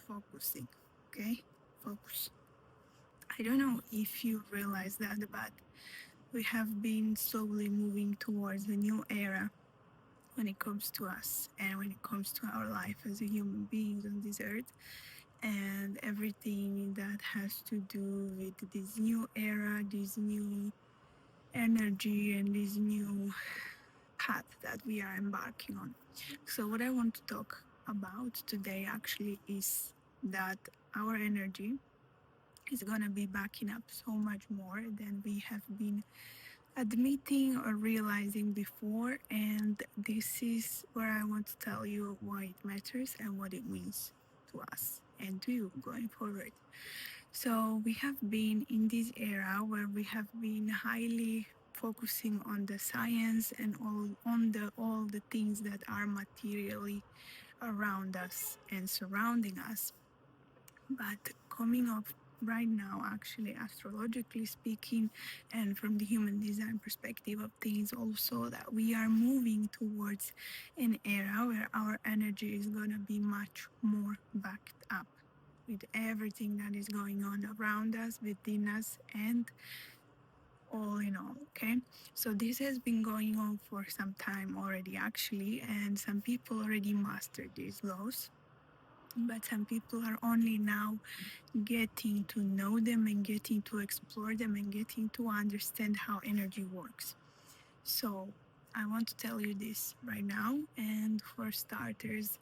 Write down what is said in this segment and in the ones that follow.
focusing. Okay? Focus. I don't know if you realize that, but we have been slowly moving towards a new era when it comes to us and when it comes to our life as a human beings on this earth, and everything that has to do with this new era, this new energy, and this new path that we are embarking on. So, what I want to talk about today actually is that our energy is going to be backing up so much more than we have been admitting or realizing before. And this is where I want to tell you why it matters and what it means to us and to you going forward. So we have been in this era where we have been highly focusing on the science and all the things that are materially around us and surrounding us. But coming up right now, actually, astrologically speaking, and from the human design perspective of things, also that we are moving towards an era where our energy is going to be much more backed up with everything that is going on around us, within us, and all in all. Okay, so this has been going on for some time already, actually, and some people already mastered these laws, but some people are only now getting to know them and getting to explore them and getting to understand how energy works. So, I want to tell you this right now. And for starters,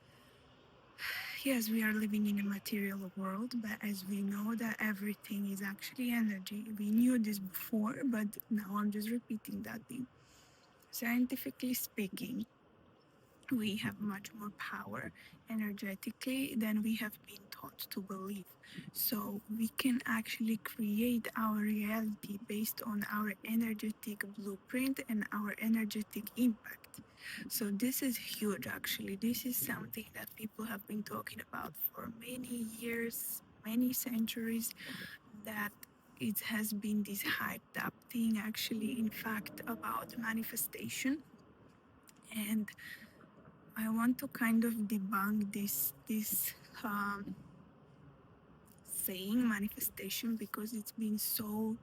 yes, we are living in a material world, but as we know that everything is actually energy. We knew this before, but now I'm just repeating that thing. Scientifically speaking, we have much more power energetically than we have been taught to believe. So we can actually create our reality based on our energetic blueprint and our energetic impact. So this is huge actually. This is something that people have been talking about for many years, many centuries, that it has been this hyped up thing actually in fact about manifestation. And I want to kind of debunk this saying manifestation because it's been so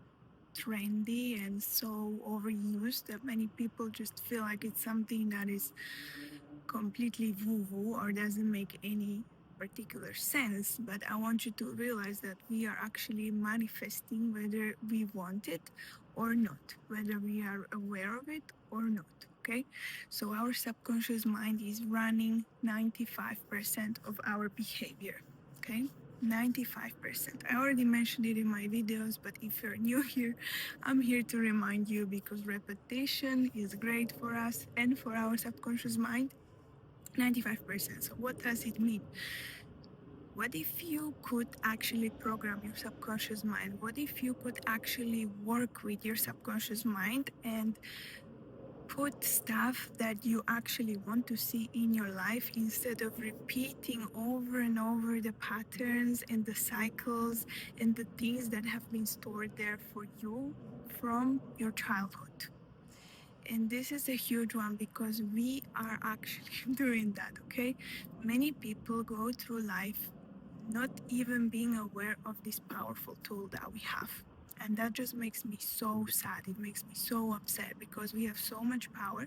trendy and so overused that many people just feel like it's something that is completely woo-woo or doesn't make any particular sense. But I want you to realize that we are actually manifesting whether we want it or not, whether we are aware of it or not. Okay, so our subconscious mind is running 95% of our behavior. Okay, 95%. I already mentioned it in my videos, but if you're new here, I'm here to remind you because repetition is great for us and for our subconscious mind. 95%. So, what does it mean? What if you could actually program your subconscious mind? What if you could actually work with your subconscious mind and put stuff that you actually want to see in your life instead of repeating over and over the patterns and the cycles and the things that have been stored there for you from your childhood? And this is a huge one because we are actually doing that, okay? Many people go through life not even being aware of this powerful tool that we have. And that just makes me so sad. It makes me so upset because we have so much power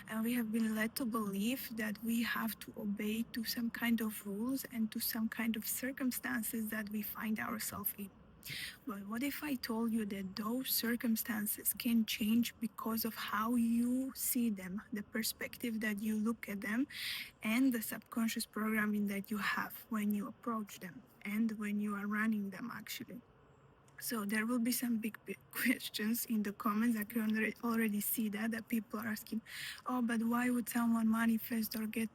and we have been led to believe that we have to obey to some kind of rules and to some kind of circumstances that we find ourselves in. But what if I told you that those circumstances can change because of how you see them, the perspective that you look at them, and the subconscious programming that you have when you approach them and when you are running them actually? So there will be some big questions in the comments. I can already see that people are asking, oh, but why would someone manifest or get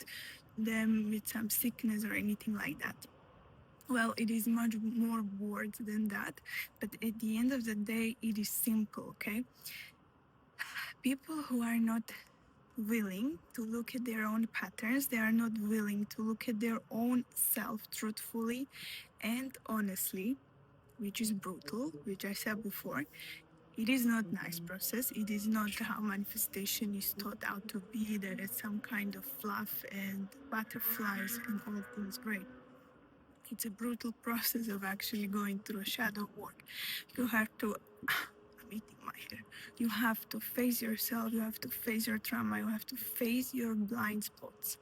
them with some sickness or anything like that? Well, it is much more words than that, but at the end of the day, it is simple, okay? People who are not willing to look at their own patterns, they are not willing to look at their own self truthfully and honestly, which is brutal, which I said before. It is not nice process. It is not how manifestation is taught out to be, that it's some kind of fluff and butterflies and all things great. It's a brutal process of actually going through a shadow work. You have to, I'm eating my hair. You have to face yourself, you have to face your trauma, you have to face your blind spots.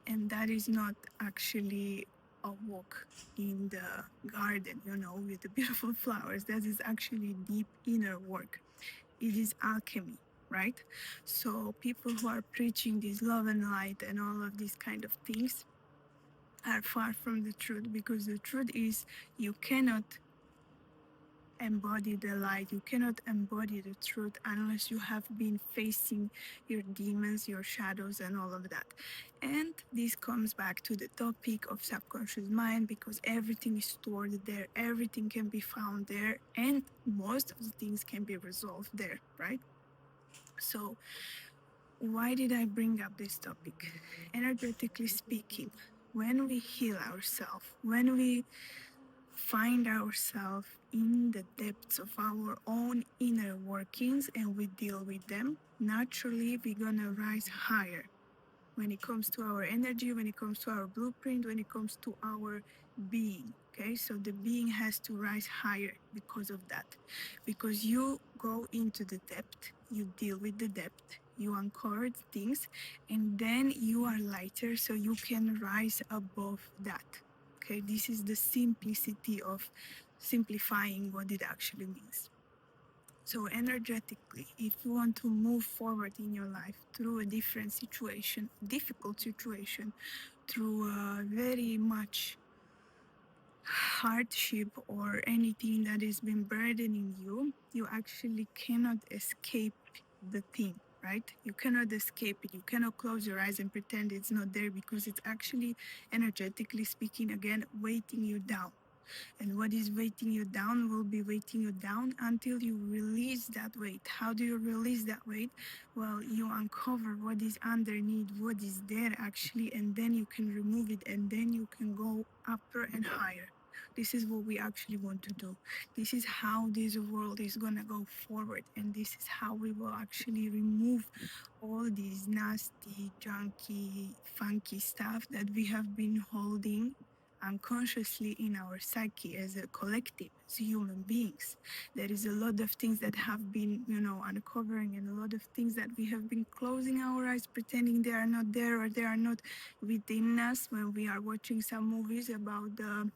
And that is not actually a walk in the garden, with the beautiful flowers. That is actually deep inner work. It is alchemy, right? So people who are preaching this love and light and all of these kind of things are far from the truth, because the truth is you cannot embody the light, you cannot embody the truth unless you have been facing your demons, your shadows, and all of that. And this comes back to the topic of subconscious mind, because everything is stored there, everything can be found there, and most of the things can be resolved there, right? So why did I bring up this topic? Energetically speaking, when we heal ourselves, when we find ourselves in the depths of our own inner workings and we deal with them, naturally we're gonna rise higher when it comes to our energy, when it comes to our blueprint, when it comes to our being. Okay, so the being has to rise higher because of that. Because you go into the depth, you deal with the depth, you uncover things, and then you are lighter, so you can rise above that. Okay, this is the simplicity of simplifying what it actually means. So, energetically, if you want to move forward in your life through a different situation, difficult situation, through a very much hardship or anything that has been burdening you, you actually cannot escape the thing, right? You cannot escape it. You cannot close your eyes and pretend it's not there, because it's actually, energetically speaking, again, weighting you down. And what is weighting you down will be weighting you down until you release that weight. How do you release that weight? Well, you uncover what is underneath, what is there actually, and then you can remove it, and then you can go upper and higher. This is what we actually want to do. This is how this world is going to go forward. And this is how we will actually remove all these nasty, junky, funky stuff that we have been holding unconsciously in our psyche as a collective, as human beings. There is a lot of things that have been, uncovering, and a lot of things that we have been closing our eyes, pretending they are not there, or they are not within us. When we are watching some movies about the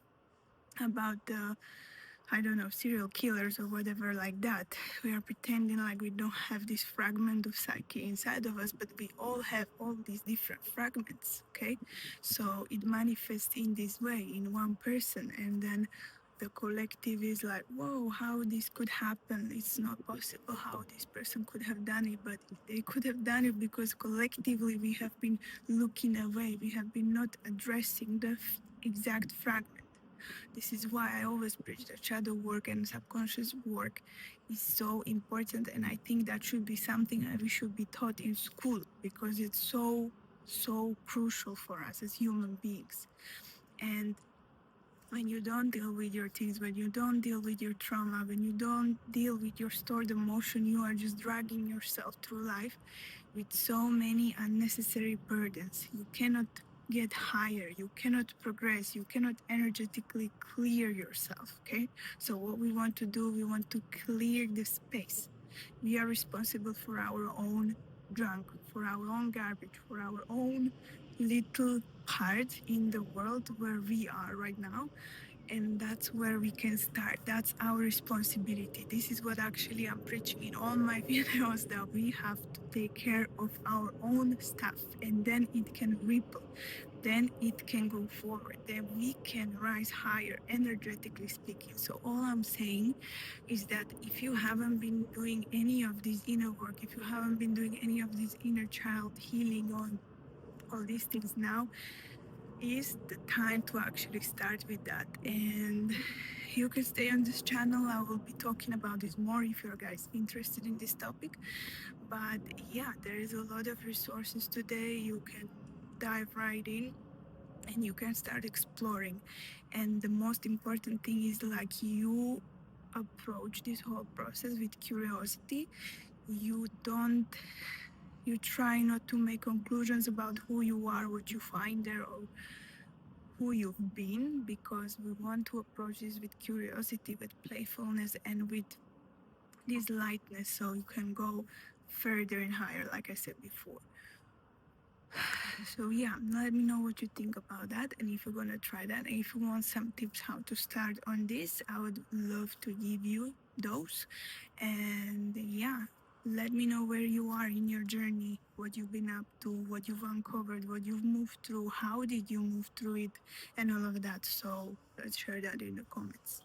I don't know, serial killers or whatever like that. We are pretending like we don't have this fragment of psyche inside of us, but we all have all these different fragments, okay? So it manifests in this way, in one person, and then the collective is like, whoa, how this could happen? It's not possible how this person could have done it, but they could have done it because collectively we have been looking away. We have been not addressing the exact fragment. This is why I always preach that shadow work and subconscious work is so important. And I think that should be something that we should be taught in school, because it's so, so crucial for us as human beings. And when you don't deal with your things, when you don't deal with your trauma, when you don't deal with your stored emotion, you are just dragging yourself through life with so many unnecessary burdens. You cannot get higher, you cannot progress, you cannot energetically clear yourself. Okay, so what we want to do, we want to clear the space. We are responsible for our own junk, for our own garbage, for our own little part in the world where we are right now. And that's where we can start. That's our responsibility. This is what actually I'm preaching in all my videos, that we have to take care of our own stuff, and then it can ripple, then it can go forward, then we can rise higher, energetically speaking. So all I'm saying is that if you haven't been doing any of this inner work, if you haven't been doing any of this inner child healing on all these things, now is the time to actually start with that. And you can stay on this channel. I will be talking about this more if you're guys interested in this topic. But yeah, there is a lot of resources today. You can dive right in and you can start exploring. And the most important thing is, like, you approach this whole process with curiosity. You try not to make conclusions about who you are, what you find there, or who you've been, because we want to approach this with curiosity, with playfulness, and with this lightness, so you can go further and higher, like I said before. So yeah, let me know what you think about that, and if you're gonna try that, and if you want some tips how to start on this, I would love to give you those. And yeah, let me know where you are in your journey, what you've been up to, what you've uncovered, what you've moved through, how did you move through it, and all of that. So let's share that in the comments.